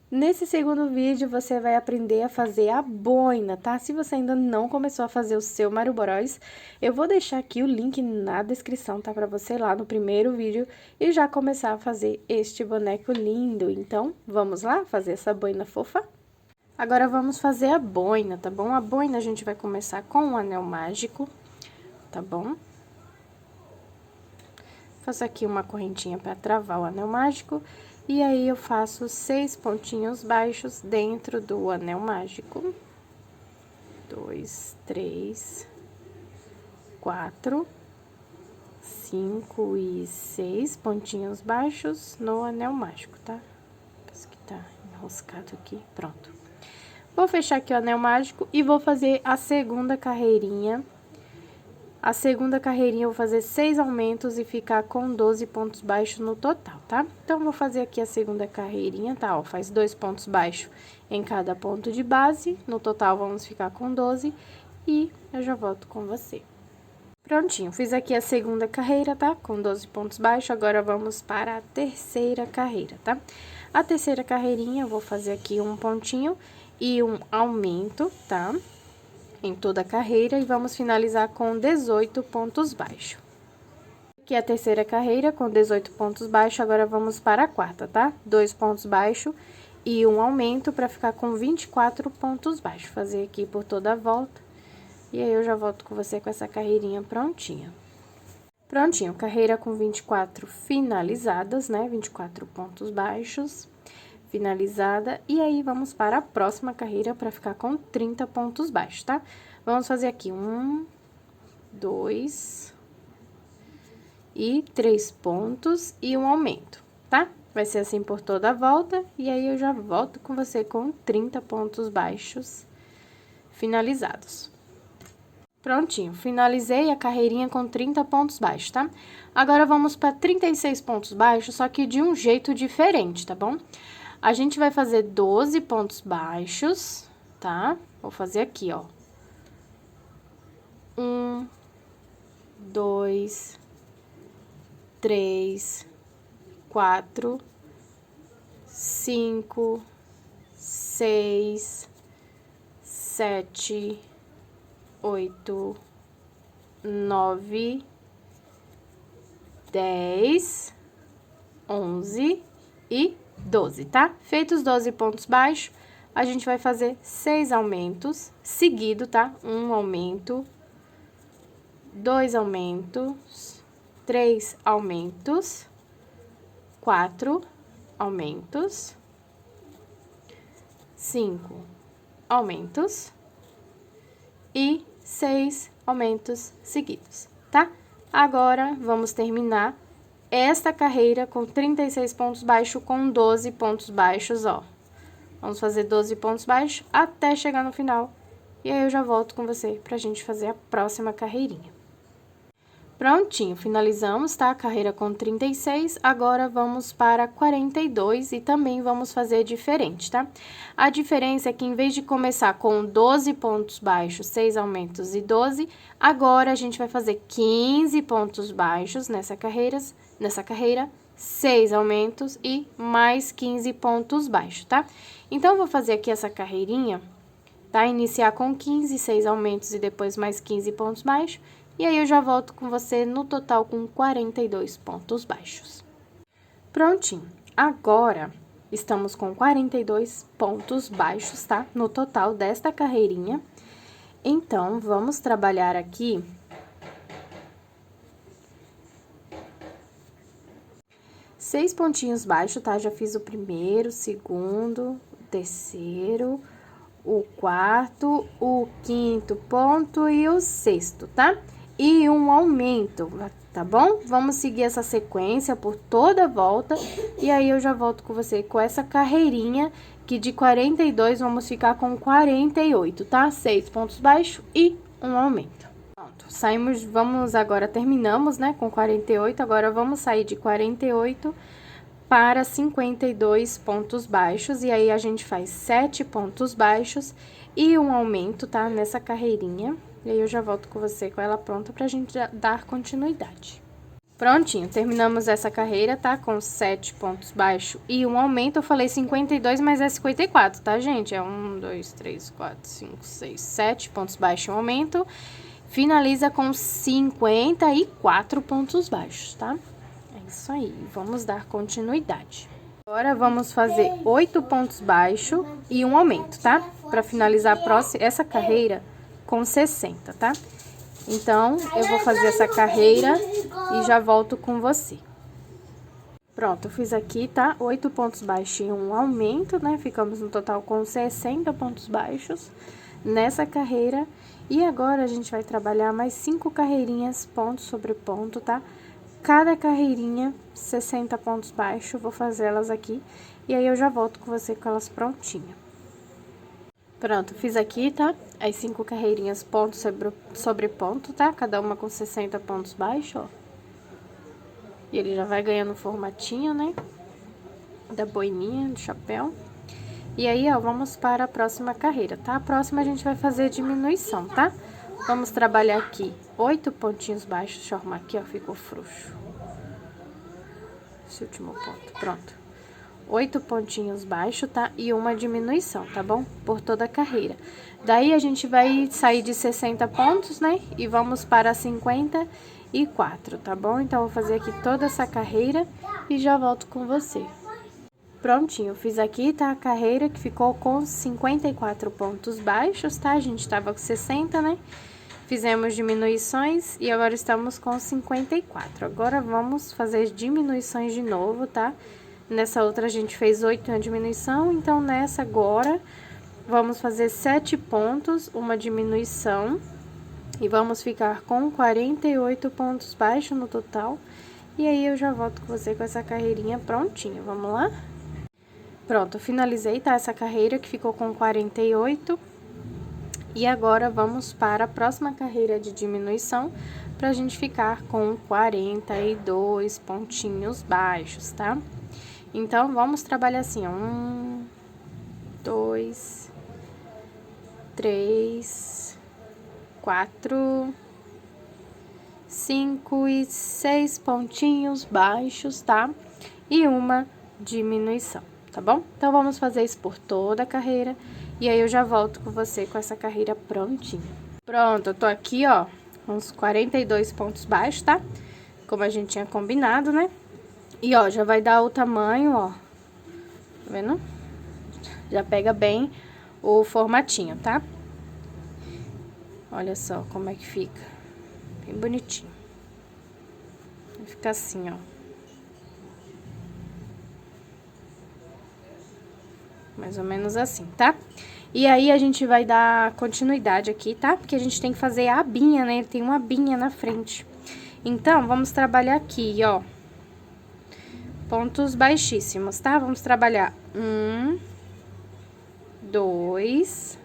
Nesse segundo vídeo, você vai aprender a fazer a boina, tá? Se você ainda não começou a fazer o seu Mário Bros, eu vou deixar aqui o link na descrição, tá? Pra você ir lá no primeiro vídeo e já começar a fazer este boneco lindo. Então, vamos lá fazer essa boina fofa? Agora, vamos fazer a boina, tá bom? A boina a gente vai começar com um anel mágico, tá bom? Faço aqui uma correntinha pra travar o anel mágico. E aí, eu faço 6 pontinhos baixos dentro do anel mágico. 2, 3, 4, 5 e 6 pontinhos baixos no anel mágico, tá? Parece que tá enroscado aqui, pronto. Vou fechar aqui o anel mágico e vou fazer a segunda carreirinha. A segunda carreirinha eu vou fazer 6 aumentos e ficar com 12 pontos baixos no total, tá? Então, vou fazer aqui a segunda carreirinha, tá? Ó, faz 2 pontos baixos em cada ponto de base, no total vamos ficar com 12 e eu já volto com você. Prontinho, fiz aqui a segunda carreira, tá? Com 12 pontos baixos, agora vamos para a terceira carreira, tá? A terceira carreirinha eu vou fazer aqui um pontinho e um aumento, tá? Em toda a carreira e vamos finalizar com 18 pontos baixos. Aqui é a terceira carreira com 18 pontos baixos, agora vamos para a quarta, tá? 2 pontos baixos e um aumento para ficar com 24 pontos baixos. Fazer aqui por toda a volta e aí eu já volto com você com essa carreirinha prontinha. Prontinho, carreira com 24 finalizadas, né? 24 pontos baixos. Finalizada, e aí, vamos para a próxima carreira para ficar com 30 pontos baixos, tá? Vamos fazer aqui 1, 2 e 3 pontos e um aumento, tá? Vai ser assim por toda a volta, e aí eu já volto com você com 30 pontos baixos finalizados. Prontinho, finalizei a carreirinha com 30 pontos baixos, tá? Agora, vamos para 36 pontos baixos, só que de um jeito diferente, tá bom? A gente vai fazer 12 pontos baixos, tá? Vou fazer aqui, ó. 1, 2, 3, 4, 5, 6, 7, 8, 9, 10, 11 e 12, tá? Feitos 12 pontos baixos, a gente vai fazer 6 aumentos seguido, tá? Um aumento, 2 aumentos, 3 aumentos, 4 aumentos, 5 aumentos e 6 aumentos seguidos, tá? Agora, vamos terminar esta carreira com 36 pontos baixos com 12 pontos baixos, ó. Vamos fazer 12 pontos baixos até chegar no final. E aí, eu já volto com você pra gente fazer a próxima carreirinha. Prontinho, finalizamos, tá? A carreira com 36, agora vamos para 42 e também vamos fazer diferente, tá? A diferença é que em vez de começar com 12 pontos baixos, 6 aumentos e 12, agora a gente vai fazer 15 pontos baixos nessa carreira, 6 aumentos e mais 15 pontos baixos, tá? Então, vou fazer aqui essa carreirinha, tá? Iniciar com 15, 6 aumentos e depois mais 15 pontos baixos. E aí, eu já volto com você no total com 42 pontos baixos. Prontinho. Agora, estamos com 42 pontos baixos, tá? No total desta carreirinha. Então, vamos trabalhar aqui 6 pontinhos baixos, tá? Já fiz o primeiro, o segundo, o terceiro, o quarto, o quinto ponto e o sexto, tá? E um aumento, tá bom? Vamos seguir essa sequência por toda a volta, e aí eu já volto com você com essa carreirinha, que de 42 vamos ficar com 48, tá? 6 pontos baixos e um aumento. Pronto, saímos, terminamos, né, com 48, agora vamos sair de 48 para 52 pontos baixos, e aí a gente faz 7 pontos baixos e um aumento, tá? Nessa carreirinha. E aí, eu já volto com você com ela pronta pra gente dar continuidade. Prontinho, terminamos essa carreira, tá? Com 7 pontos baixos e um aumento. Eu falei 52, mas é 54, tá, gente? É 1, 2, 3, 4, 5, 6, 7 pontos baixos e um aumento. Finaliza com 54 pontos baixos, tá? É isso aí, vamos dar continuidade. Agora, vamos fazer 8 pontos baixos e um aumento, tá? Pra finalizar essa carreira com 60, tá? Então, eu vou fazer essa carreira e já volto com você. Pronto, eu fiz aqui, tá? 8 pontos baixos e um aumento, né? Ficamos no total com 60 pontos baixos nessa carreira. E agora, a gente vai trabalhar mais 5 carreirinhas, ponto sobre ponto, tá? Cada carreirinha, 60 pontos baixos, vou fazer elas aqui. E aí, eu já volto com você com elas prontinhas. Pronto, fiz aqui, tá? As 5 carreirinhas ponto sobre ponto, tá? Cada uma com 60 pontos baixos, ó. E ele já vai ganhando formatinho, né? Da boininha, do chapéu. E aí, ó, vamos para a próxima carreira, tá? A próxima a gente vai fazer diminuição, tá? Vamos trabalhar aqui 8 pontinhos baixos. Deixa eu arrumar aqui, ó, ficou frouxo. Esse último ponto, pronto. 8 pontinhos baixos, tá? E uma diminuição, tá bom? Por toda a carreira. Daí, a gente vai sair de 60 pontos, né? E vamos para 54, tá bom? Então, eu vou fazer aqui toda essa carreira e já volto com você. Prontinho, fiz aqui, tá? A carreira que ficou com 54 pontos baixos, tá? A gente tava com 60, né? Fizemos diminuições e agora estamos com 54. Agora, vamos fazer diminuições de novo, tá? Nessa outra, a gente fez 8 na diminuição, então, nessa agora, vamos fazer 7 pontos, uma diminuição, e vamos ficar com 48 pontos baixos no total. E aí, eu já volto com você com essa carreirinha prontinha, vamos lá? Pronto, finalizei, tá? Essa carreira que ficou com 48. E agora, vamos para a próxima carreira de diminuição, pra gente ficar com 42 pontinhos baixos, tá? Então, vamos trabalhar assim, ó. 1, 2, 3, 4, 5 e 6 pontinhos baixos, tá? E uma diminuição, tá bom? Então, vamos fazer isso por toda a carreira. E aí, eu já volto com você com essa carreira prontinha. Pronto, eu tô aqui, ó, com uns 42 pontos baixos, tá? Como a gente tinha combinado, né? E, ó, já vai dar o tamanho, ó. Tá vendo? Já pega bem o formatinho, tá? Olha só como é que fica. Bem bonitinho. Vai ficar assim, ó. Mais ou menos assim, tá? E aí, a gente vai dar continuidade aqui, tá? Porque a gente tem que fazer a abinha, né? Tem uma abinha na frente. Então, vamos trabalhar aqui, ó. Pontos baixíssimos, tá? Vamos trabalhar 1, 2,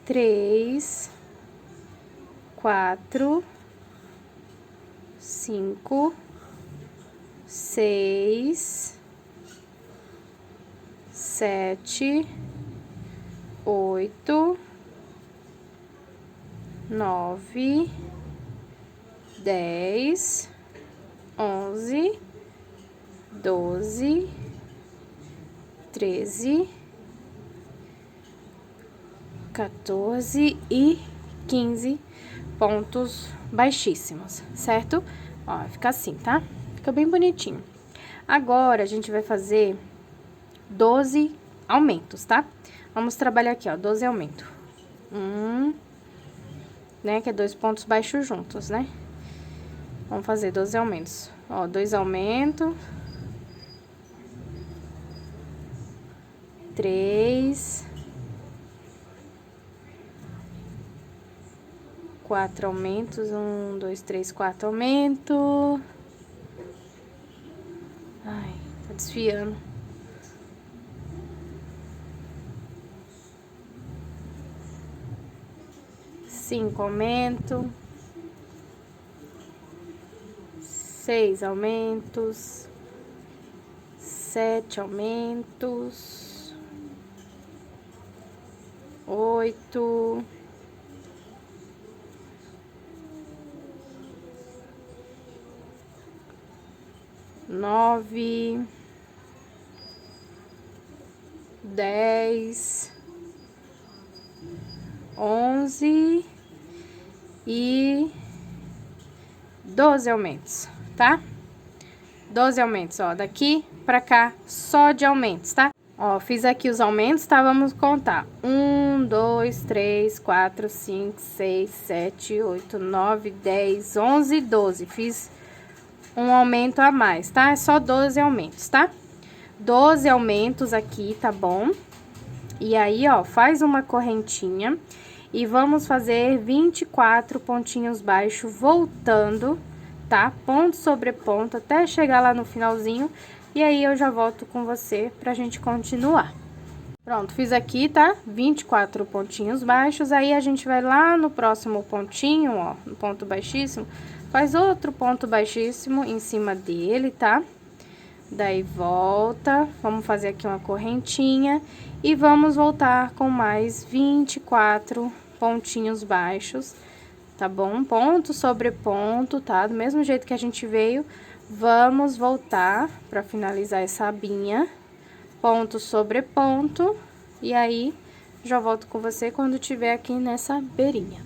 3, 4, 5, 6, 7, 8, 9, 10, 11, 12, 13, 14 e 15 pontos baixíssimos, certo? Ó, fica assim, tá? Fica bem bonitinho. Agora, a gente vai fazer 12 aumentos, tá? Vamos trabalhar aqui, ó, 12 aumentos. Né, que é 2 pontos baixos juntos, né? Vamos fazer 12 aumentos. Ó, 2 aumentos. 3, 4 aumentos, 1, 2, 3, 4 aumentos. Ai, tá desfiando. 5 aumentos. 6 aumentos. 7 aumentos. 8, 9, 9, 10, 11 e 12 aumentos, tá? 12 aumentos, ó, daqui pra cá, só de aumentos, tá? Ó, fiz aqui os aumentos, tá? Vamos contar. 1, 2, 3, 4, 5, 6, 7, 8, 9, 10, 11, 12. Fiz um aumento a mais, tá? É só 12 aumentos, tá? 12 aumentos aqui, tá bom? E aí, ó, faz uma correntinha e vamos fazer 24 pontinhos baixos voltando, tá? Ponto sobre ponto até chegar lá no finalzinho. E aí, eu já volto com você pra gente continuar. Pronto, fiz aqui, tá? 24 pontinhos baixos. Aí, a gente vai lá no próximo pontinho, ó, no ponto baixíssimo. Faz outro ponto baixíssimo em cima dele, tá? Daí, volta. Vamos fazer aqui uma correntinha. E vamos voltar com mais 24 pontinhos baixos, tá bom? Ponto sobre ponto, tá? Do mesmo jeito que a gente veio. Vamos voltar pra finalizar essa abinha, ponto sobre ponto, e aí, já volto com você quando tiver aqui nessa beirinha.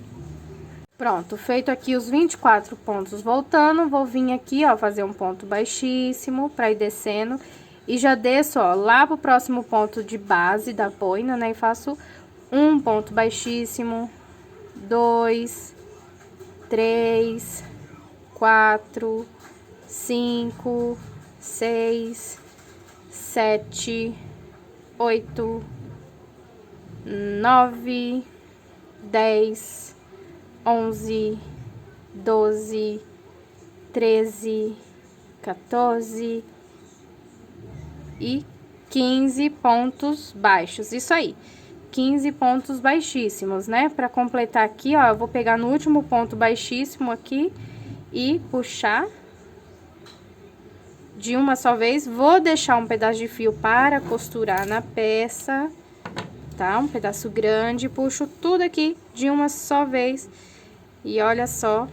Pronto, feito aqui os 24 pontos voltando, vou vir aqui, ó, fazer um ponto baixíssimo pra ir descendo, e já desço, ó, lá pro próximo ponto de base da boina, né, e faço um ponto baixíssimo, 2, 3, 4... 5, 6, 7, 8, 9, 10, 11, 12, 13, 14 e 15 pontos baixos. Isso aí, 15 pontos baixíssimos, né? Pra completar aqui, ó, eu vou pegar no último ponto baixíssimo aqui e puxar de uma só vez. Vou deixar um pedaço de fio para costurar na peça, tá? Um pedaço grande, puxo tudo aqui de uma só vez. E olha só,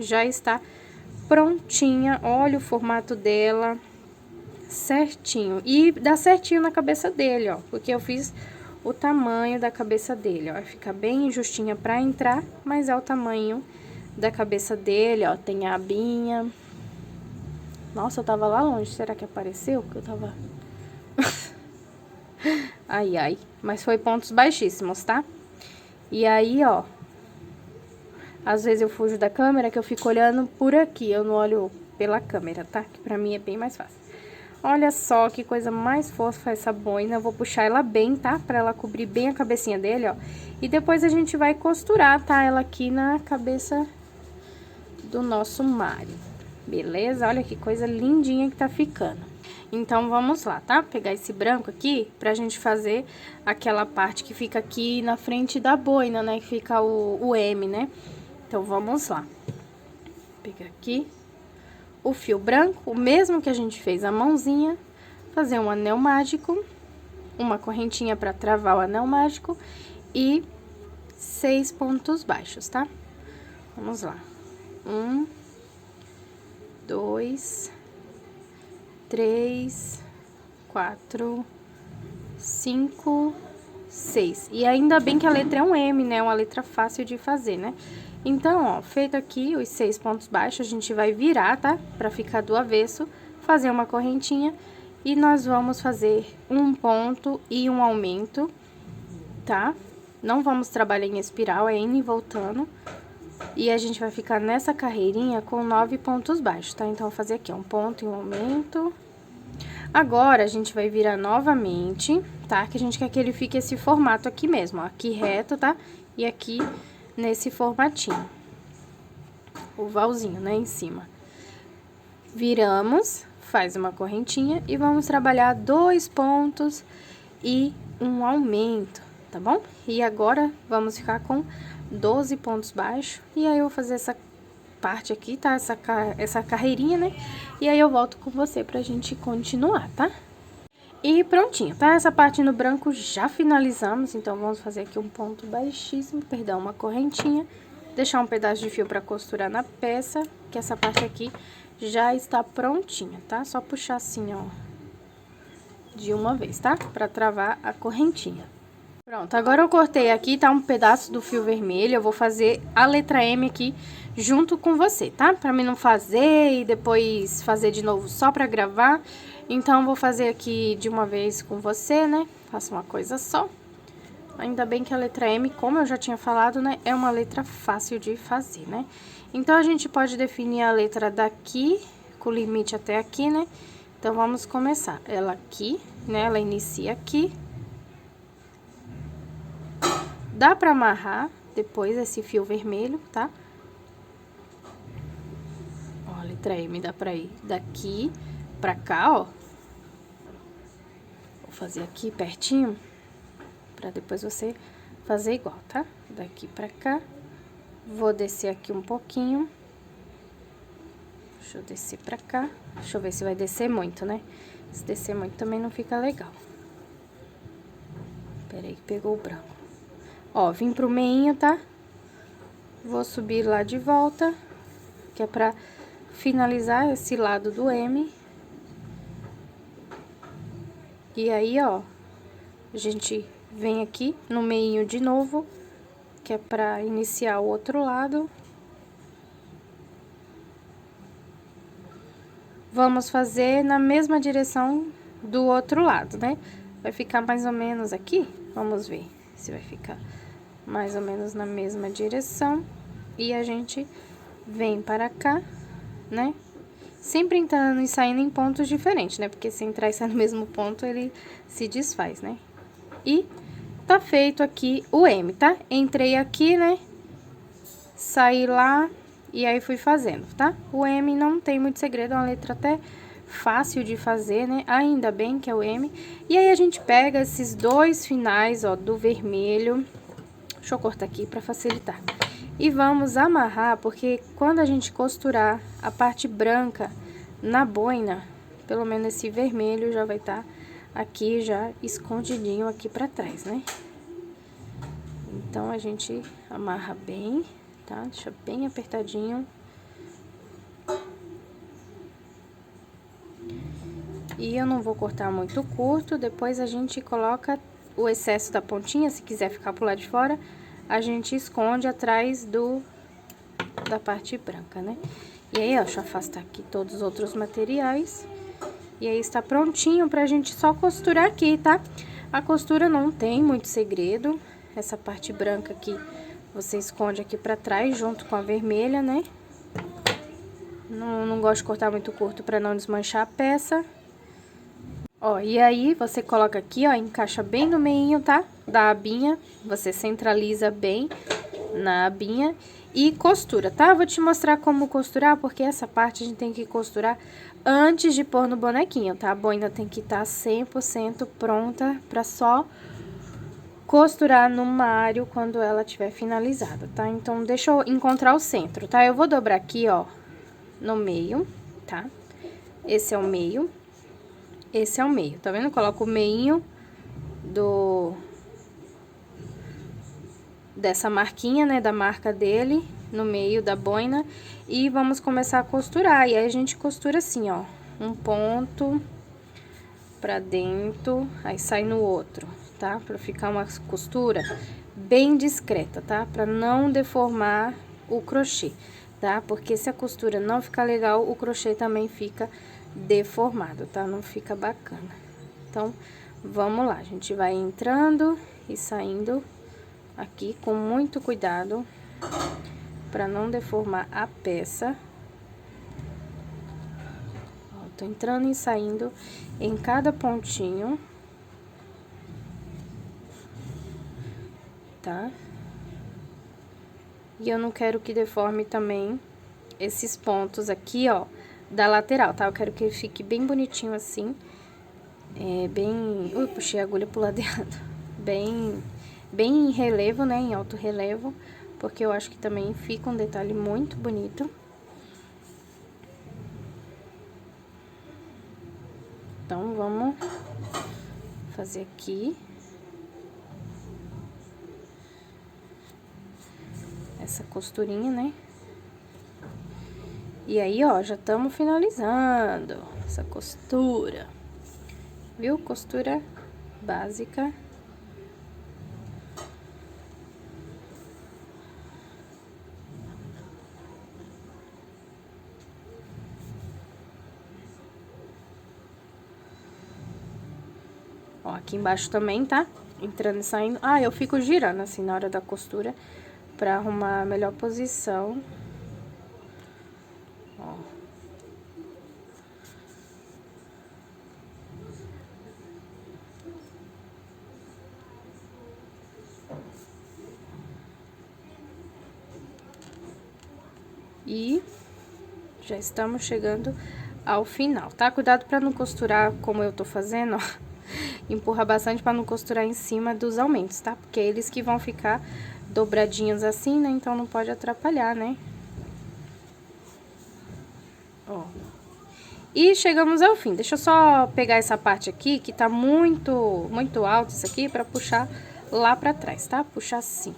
já está prontinha. Olha o formato dela, certinho. E dá certinho na cabeça dele, ó, porque eu fiz o tamanho da cabeça dele, ó. Fica bem justinha pra entrar, mas é o tamanho da cabeça dele, ó. Tem a abinha. Nossa, eu tava lá longe, será que apareceu? Que eu tava... Ai, ai. Mas foi pontos baixíssimos, tá? E aí, ó, às vezes eu fujo da câmera que eu fico olhando por aqui, eu não olho pela câmera, tá? Que pra mim é bem mais fácil. Olha só que coisa mais fofa essa boina. Eu vou puxar ela bem, tá? Pra ela cobrir bem a cabecinha dele, ó. E depois a gente vai costurar, tá? Ela aqui na cabeça do nosso Mario. Beleza? Olha que coisa lindinha que tá ficando. Então, vamos lá, tá? Pegar esse branco aqui pra gente fazer aquela parte que fica aqui na frente da boina, né? Que fica o M, né? Então, vamos lá. Pegar aqui o fio branco, o mesmo que a gente fez a mãozinha, fazer um anel mágico, uma correntinha pra travar o anel mágico e 6 pontos baixos, tá? Vamos lá. 1, 2, 3, 4, 5, 6. E ainda bem que a letra é um M, né? Uma letra fácil de fazer, né? Então, ó, feito aqui os 6 pontos baixos, a gente vai virar, tá? Pra ficar do avesso, fazer uma correntinha e nós vamos fazer um ponto e um aumento, tá? Não vamos trabalhar em espiral, é indo e voltando. E a gente vai ficar nessa carreirinha com 9 pontos baixos, tá? Então, vou fazer aqui, ó, um ponto e um aumento. Agora, a gente vai virar novamente, tá? Que a gente quer que ele fique esse formato aqui mesmo, ó. Aqui reto, tá? E aqui nesse formatinho. Ovalzinho, né? Em cima. Viramos, faz uma correntinha e vamos trabalhar 2 pontos e um aumento, tá bom? E agora, vamos ficar com 12 pontos baixos. E aí, eu vou fazer essa parte aqui, tá? Essa carreirinha, né? E aí, eu volto com você pra gente continuar, tá? E prontinho, tá? Essa parte no branco já finalizamos. Então, vamos fazer aqui um ponto baixíssimo, perdão, uma correntinha. Deixar um pedaço de fio pra costurar na peça, que essa parte aqui já está prontinha, tá? Só puxar assim, ó, de uma vez, tá? Pra travar a correntinha. Pronto, agora eu cortei aqui, tá um pedaço do fio vermelho, eu vou fazer a letra M aqui junto com você, tá? Pra mim não fazer e depois fazer de novo só pra gravar. Então, eu vou fazer aqui de uma vez com você, né? Faço uma coisa só. Ainda bem que a letra M, como eu já tinha falado, né? É uma letra fácil de fazer, né? Então, a gente pode definir a letra daqui, com o limite até aqui, né? Então, vamos começar. Ela aqui, né? Ela inicia aqui. Dá pra amarrar depois esse fio vermelho, tá? Ó, a letra M dá pra ir daqui pra cá, ó. Vou fazer aqui pertinho, pra depois você fazer igual, tá? Daqui pra cá. Vou descer aqui um pouquinho. Deixa eu descer pra cá. Deixa eu ver se vai descer muito, né? Se descer muito também não fica legal. Peraí que pegou o branco. Ó, vim pro meinho, tá? Vou subir lá de volta, que é pra finalizar esse lado do M. E aí, ó, a gente vem aqui no meinho de novo, que é pra iniciar o outro lado. Vamos fazer na mesma direção do outro lado, né? Vai ficar mais ou menos aqui, vamos ver se vai ficar mais ou menos na mesma direção. E a gente vem para cá, né? Sempre entrando e saindo em pontos diferentes, né? Porque se entrar e sair no mesmo ponto, ele se desfaz, né? E tá feito aqui o M, tá? Entrei aqui, né? Saí lá e aí fui fazendo, tá? O M não tem muito segredo, é uma letra até fácil de fazer, né? Ainda bem que é o M. E aí, a gente pega esses dois finais, ó, do vermelho. Deixa eu cortar aqui pra facilitar. E vamos amarrar, porque quando a gente costurar a parte branca na boina, pelo menos esse vermelho já vai estar aqui já escondidinho aqui pra trás, né? Então, a gente amarra bem, tá? Deixa bem apertadinho. E eu não vou cortar muito curto, depois a gente coloca o excesso da pontinha, se quiser ficar pro lado de fora, a gente esconde atrás da parte branca, né? E aí, ó, deixa eu afastar aqui todos os outros materiais. E aí, está prontinho pra gente só costurar aqui, tá? A costura não tem muito segredo. Essa parte branca aqui, você esconde aqui pra trás, junto com a vermelha, né? Não gosto de cortar muito curto pra não desmanchar a peça. Ó, e aí, você coloca aqui, ó, encaixa bem no meinho, tá? Da abinha, você centraliza bem na abinha e costura, tá? Vou te mostrar como costurar, porque essa parte a gente tem que costurar antes de pôr no bonequinho, tá? A boina tem que estar 100% pronta pra só costurar no mário quando ela tiver finalizada, tá? Então, deixa eu encontrar o centro, tá? Eu vou dobrar aqui, ó, no meio, tá? Esse é o meio. Esse é o meio, tá vendo? Eu coloco o meinho dessa marquinha, né, da marca dele, no meio da boina, e vamos começar a costurar. E aí, a gente costura assim, ó, um ponto pra dentro, aí sai no outro, tá? Pra ficar uma costura bem discreta, tá? Pra não deformar o crochê, tá? Porque se a costura não ficar legal, o crochê também fica deformado, tá? Não fica bacana. Então, vamos lá, a gente vai entrando e saindo aqui com muito cuidado pra não deformar a peça. Ó, tô entrando e saindo em cada pontinho, tá? E eu não quero que deforme também esses pontos aqui, ó, da lateral, tá? Eu quero que ele fique bem bonitinho assim, bem... Ui, puxei a agulha pro lado errado. Bem em relevo, né, em alto relevo, porque eu acho que também fica um detalhe muito bonito. Então, vamos fazer aqui essa costurinha, né? E aí, ó, já estamos finalizando essa costura. Viu? Costura básica. Ó, aqui embaixo também, tá? Entrando e saindo. Ah, eu fico girando assim na hora da costura pra arrumar a melhor posição. Ó. E já estamos chegando ao final, tá? Cuidado pra não costurar como eu tô fazendo, ó. Empurra bastante pra não costurar em cima dos aumentos, tá? Porque eles que vão ficar dobradinhos assim, né? Então não pode atrapalhar, né? Ó. E chegamos ao fim. Deixa eu só pegar essa parte aqui, que tá muito alto isso aqui, pra puxar lá pra trás, tá? Puxar assim.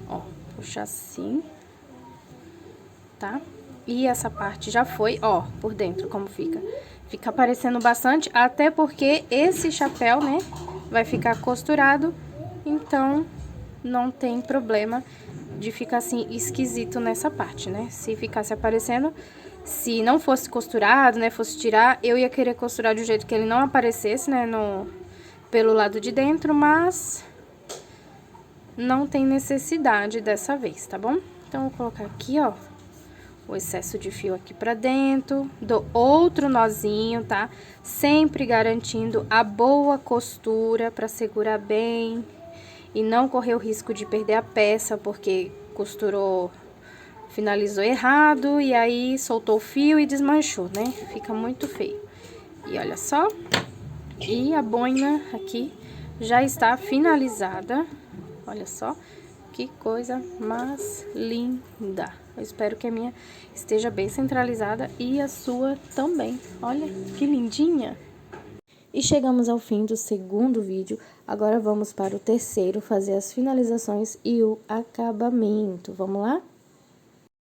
Ó, puxar assim. Tá? E essa parte já foi, ó, por dentro, como fica. Fica aparecendo bastante, até porque esse chapéu, né, vai ficar costurado, então não tem problema de ficar assim esquisito nessa parte, né? Se ficasse aparecendo, se não fosse costurado, né, fosse tirar, eu ia querer costurar de um jeito que ele não aparecesse, né, pelo lado de dentro, mas não tem necessidade dessa vez, tá bom? Então, eu vou colocar aqui, ó, o excesso de fio aqui pra dentro, dou outro nozinho, tá? Sempre garantindo a boa costura pra segurar bem e não correr o risco de perder a peça, porque costurou, finalizou errado e aí soltou o fio e desmanchou, né? Fica muito feio. E olha só, e a boina aqui já está finalizada, olha só. Que coisa mais linda. Eu espero que a minha esteja bem centralizada e a sua também. Olha que lindinha. E chegamos ao fim do segundo vídeo. Agora vamos para o terceiro, fazer as finalizações e o acabamento. Vamos lá?